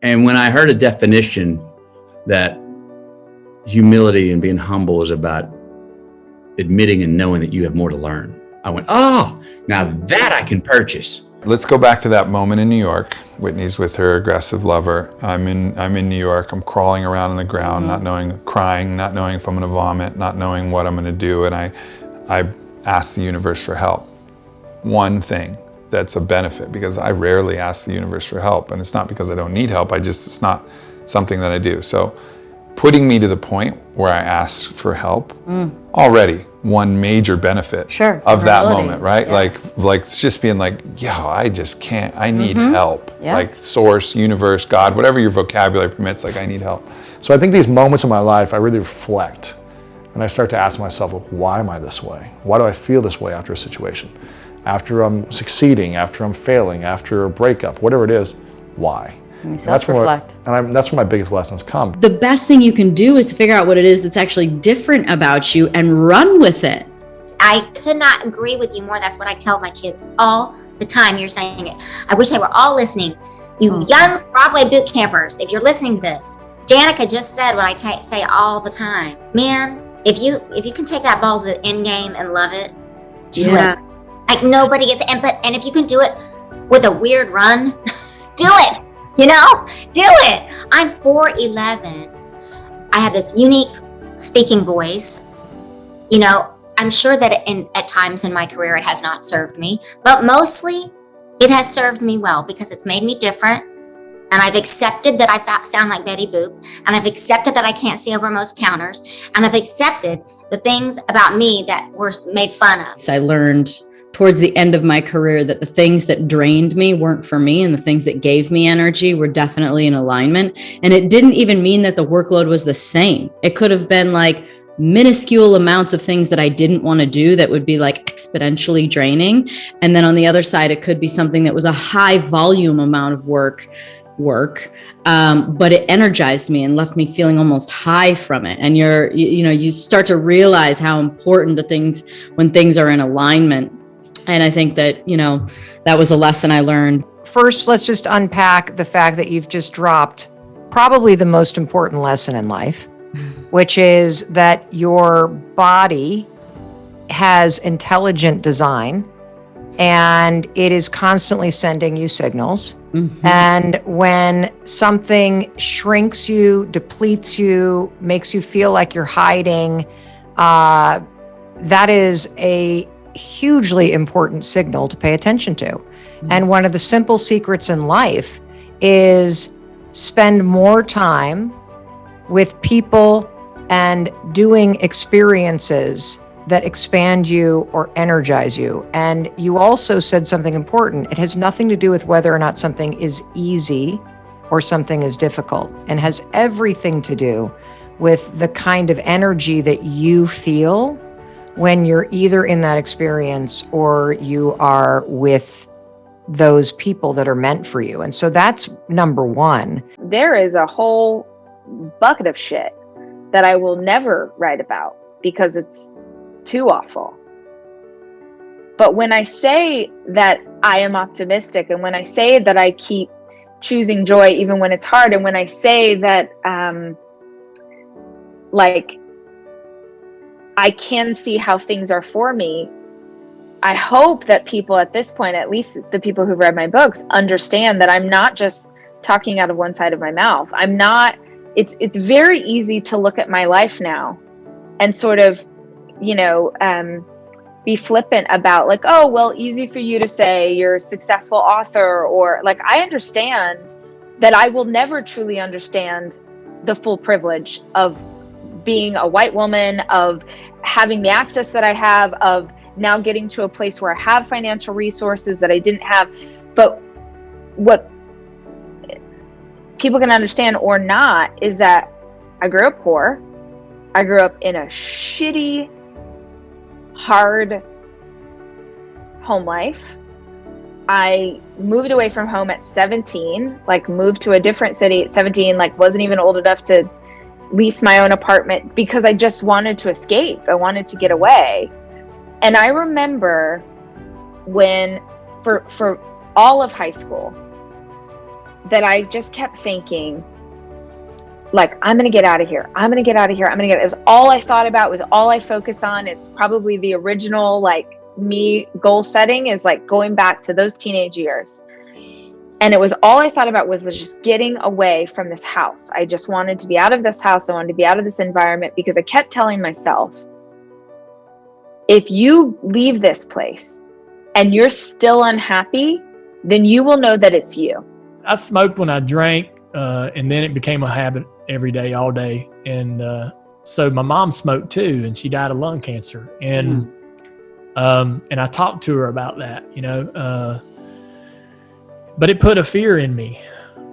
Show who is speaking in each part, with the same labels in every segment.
Speaker 1: And when I heard a definition that humility and being humble is about admitting and knowing that you have more to learn, I went, oh, now that I can purchase.
Speaker 2: Let's go back to that moment in New York. Whitney's with her aggressive lover. I'm in New York. I'm crawling around on the ground, not knowing, crying, not knowing if I'm going to vomit, not knowing what I'm going to do. And I asked the universe for help. One thing that's a benefit, because I rarely ask the universe for help, and it's not because I don't need help. It's not something that I do. So putting me to the point where I asked for help, already one major benefit of that moment, right? Yeah. Like it's just being like, yo, I just can't, I need help. Yeah. Like source, universe, God, whatever your vocabulary permits, like I need help.
Speaker 3: So I think these moments in my life, I really reflect and I start to ask myself, why am I this way? Why do I feel this way after a situation? After I'm succeeding, after I'm failing, after a breakup, whatever it is, why?
Speaker 4: And self-reflect.
Speaker 3: That's where my biggest lessons come.
Speaker 5: The best thing you can do is to figure out what it is that's actually different about you and run with it.
Speaker 6: I could not agree with you more. That's what I tell my kids all the time. You're saying it. I wish they were all listening. You young Broadway boot campers, if you're listening to this, Danica just said what I say all the time. Man, if you can take that ball to the end game and love it, do it. Like nobody gets it. And if you can do it with a weird run, do it. Do it. I'm 4'11". I have this unique speaking voice. I'm sure that at times in my career it has not served me, but mostly it has served me well because it's made me different. And I've accepted that I sound like Betty Boop, and I've accepted that I can't see over most counters, and I've accepted the things about me that were made fun of.
Speaker 5: I learned towards the end of my career that the things that drained me weren't for me, and the things that gave me energy were definitely in alignment. And it didn't even mean that the workload was the same. It could have been like minuscule amounts of things that I didn't want to do that would be like exponentially draining. And then on the other side, it could be something that was a high volume amount of work, but it energized me and left me feeling almost high from it. And you start to realize how important the things when things are in alignment. And I think that, that was a lesson I learned.
Speaker 4: First, let's just unpack the fact that you've just dropped probably the most important lesson in life, which is that your body has intelligent design and it is constantly sending you signals. And when something shrinks you, depletes you, makes you feel like you're hiding, that is a hugely important signal to pay attention to. And one of the simple secrets in life is spend more time with people and doing experiences that expand you or energize you. And you also said something important. It has nothing to do with whether or not something is easy or something is difficult, and has everything to do with the kind of energy that you feel when you're either in that experience or you are with those people that are meant for you. And so that's number one.
Speaker 7: There is a whole bucket of shit that I will never write about because it's too awful. But when I say that I am optimistic, and when I say that I keep choosing joy even when it's hard, and when I say that I can see how things are for me, I hope that people at this point, at least the people who read my books, understand that I'm not just talking out of one side of my mouth. It's very easy to look at my life now and sort of, be flippant about like, oh, well, easy for you to say you're a successful author, or like, I understand that I will never truly understand the full privilege of being a white woman, of having the access that I have, of now getting to a place where I have financial resources that I didn't have. But what people can understand or not is that I grew up poor. I grew up in a shitty, hard home life. I moved away from home at 17, moved to a different city at 17, wasn't even old enough to lease my own apartment because I just wanted to escape. I wanted to get away. And I remember when, for all of high school, that I just kept thinking, like, I'm going to get out of here. I'm going to get out of here. It was all I thought about, was all I focused on. It's probably the original, like, me goal setting is like going back to those teenage years. And it was all I thought about was just getting away from this house. I just wanted to be out of this house. I wanted to be out of this environment, because I kept telling myself, if you leave this place and you're still unhappy, then you will know that it's you.
Speaker 8: I smoked when I drank, and then it became a habit every day, all day. And so my mom smoked too, and she died of lung cancer. And and I talked to her about that, you know. But it put a fear in me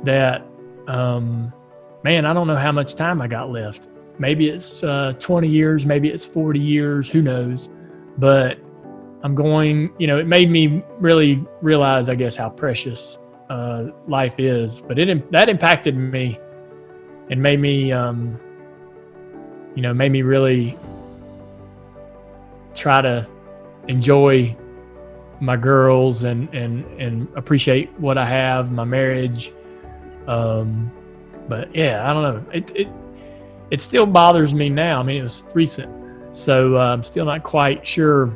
Speaker 8: that, man, I don't know how much time I got left. Maybe it's 20 years, maybe it's 40 years, who knows. But I'm going, you know, it made me really realize, I guess, how precious life is. But that impacted me and made me, made me really try to enjoy my girls and appreciate what I have, my marriage. But yeah, I don't know. It still bothers me now. I mean, it was recent, so I'm still not quite sure,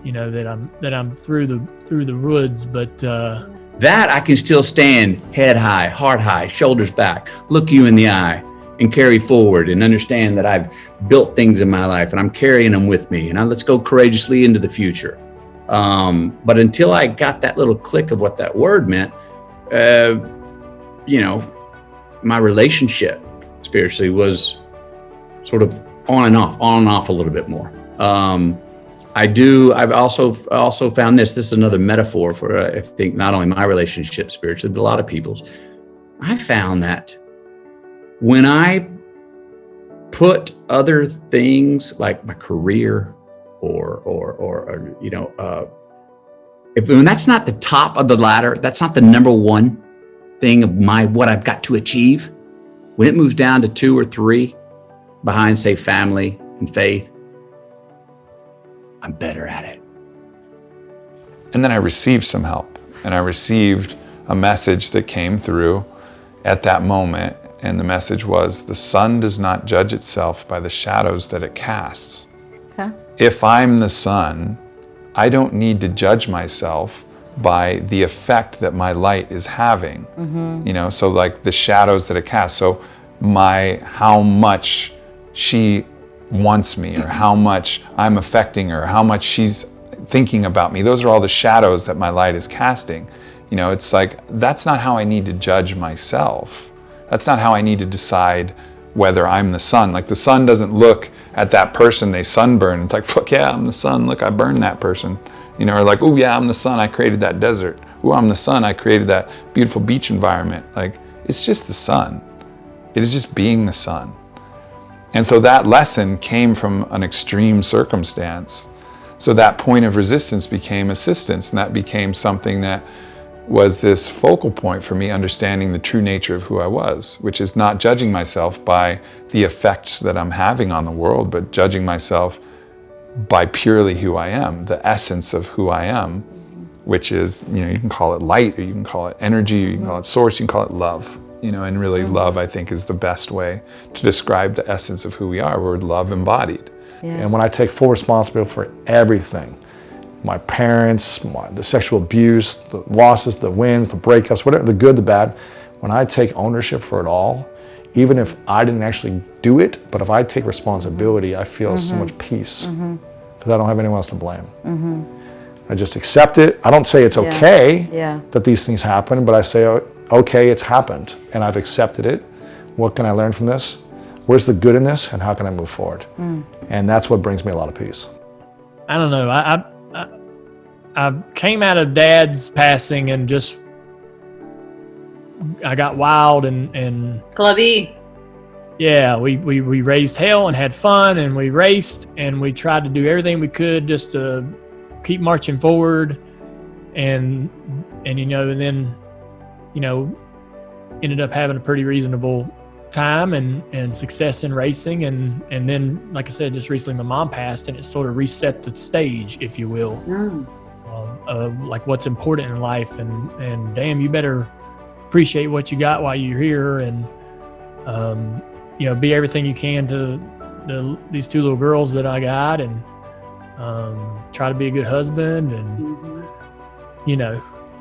Speaker 8: you know, that I'm through the woods. But
Speaker 1: that I can still stand head high, heart high, shoulders back, look you in the eye, and carry forward and understand that I've built things in my life and I'm carrying them with me. And let's go courageously into the future. But until I got that little click of what that word meant, my relationship spiritually was sort of on and off a little bit more. I've also found this is another metaphor for, I think, not only my relationship spiritually, but a lot of people's. I found that when I put other things like my career when that's not the top of the ladder, that's not the number one thing of what I've got to achieve. When it moves down to 2 or 3 behind, say, family and faith, I'm better at it.
Speaker 2: And then I received some help, and I received a message that came through at that moment. And the message was, the sun does not judge itself by the shadows that it casts.
Speaker 5: Okay.
Speaker 2: If I'm the sun, I don't need to judge myself by the effect that my light is having.
Speaker 5: Mm-hmm.
Speaker 2: You know, so like the shadows that it casts. So how much she wants me, or how much I'm affecting her, how much she's thinking about me. Those are all the shadows that my light is casting. You know, it's like, that's not how I need to judge myself. That's not how I need to decide whether I'm the sun. Like, the sun doesn't look at that person they sunburn. It's like, fuck yeah, I'm the sun. Look, I burned that person. You know, or like, oh yeah, I'm the sun. I created that desert. Oh, I'm the sun. I created that beautiful beach environment. Like, it's just the sun. It is just being the sun. And so that lesson came from an extreme circumstance. So that point of resistance became assistance, and that became something that was this focal point for me, understanding the true nature of who I was, which is not judging myself by the effects that I'm having on the world, but judging myself by purely who I am, the essence of who I am, which is, you know, you can call it light, or you can call it energy, or you can call it source, you can call it love. You know, and really love, I think, is the best way to describe the essence of who we are. We're love embodied.
Speaker 5: Yeah.
Speaker 3: And when I take full responsibility for everything, my parents, the sexual abuse, the losses, the wins, the breakups, whatever, the good, the bad, when I take ownership for it all, even if I didn't actually do it, but if I take responsibility, I feel so much peace, because I don't have anyone else to blame. I just accept it. I don't say it's okay that these things happen, but I say, okay, it's happened, and I've accepted it. What can I learn from this? Where's the good in this, and how can I move forward? And that's what brings me a lot of peace.
Speaker 8: I don't know. I came out of Dad's passing and just, I got wild and
Speaker 5: Clubby.
Speaker 8: Yeah, we raised hell and had fun, and we raced, and we tried to do everything we could just to keep marching forward, and then ended up having a pretty reasonable time and success in racing, and then, like I said, just recently my mom passed, and it sort of reset the stage, if you will, of like what's important in life, and damn, you better appreciate what you got while you're here, and be everything you can to these 2 little girls that I got, and try to be a good husband, and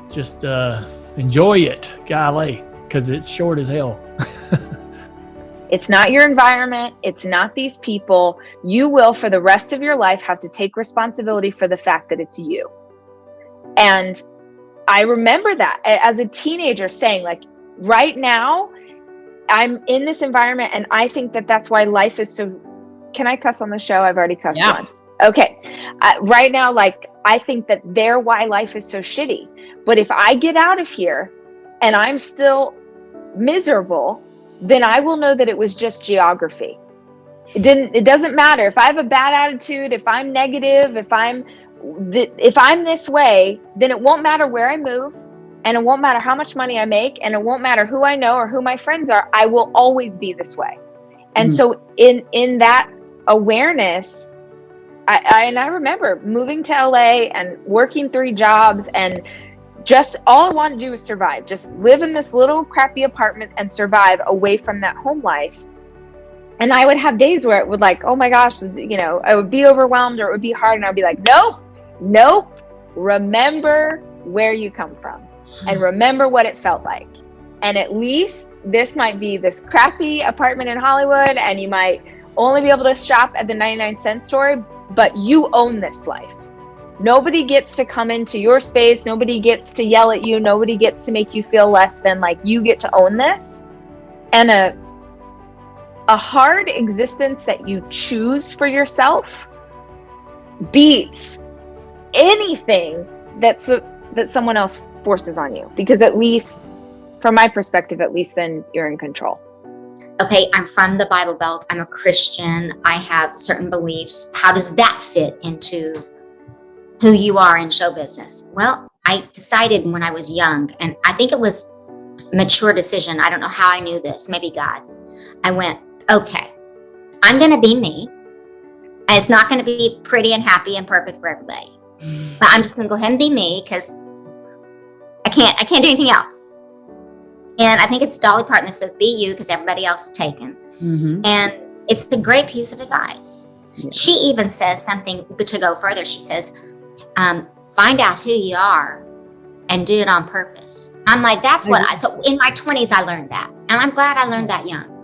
Speaker 8: just enjoy it, golly, because it's short as hell.
Speaker 7: It's not your environment. It's not these people. You will, for the rest of your life, have to take responsibility for the fact that it's you. And I remember that as a teenager saying, like, right now, I'm in this environment, and I think that that's why life is so... Can I cuss on the show? I've already cussed once. Okay. Right now, like, I think that they're why life is so shitty. But if I get out of here and I'm still miserable, then I will know that it was just geography. It doesn't matter if I have a bad attitude, if I'm negative, if I'm this way, then it won't matter where I move, and it won't matter how much money I make, and it won't matter who I know or who my friends are. I will always be this way. And so in that awareness, I remember moving to LA and working 3 jobs, and just all I wanted to do was survive, just live in this little crappy apartment and survive away from that home life. And I would have days where it would, like, oh my gosh, I would be overwhelmed, or it would be hard. And I'd be like, nope, remember where you come from and remember what it felt like. And at least this might be this crappy apartment in Hollywood, and you might only be able to shop at the 99-cent store, but you own this life. Nobody gets to come into your space. Nobody gets to yell at you. Nobody gets to make you feel less than. Like, you get to own this. And a hard existence that you choose for yourself beats anything that someone else forces on you. Because at least, from my perspective, at least then you're in control.
Speaker 6: Okay, I'm from the Bible Belt. I'm a Christian. I have certain beliefs. How does that fit into who you are in show business? Well, I decided when I was young, and I think it was a mature decision. I don't know how I knew this, maybe God. I went, okay, I'm going to be me. And it's not going to be pretty and happy and perfect for everybody. But I'm just going to go ahead and be me, because I can't do anything else. And I think it's Dolly Parton that says, be you, because everybody else is taken.
Speaker 5: Mm-hmm.
Speaker 6: And it's a great piece of advice. Yeah. She even says something to go further. She says, find out who you are and do it on purpose. I'm like, that's what so in my 20s, I learned that. And I'm glad I learned that young.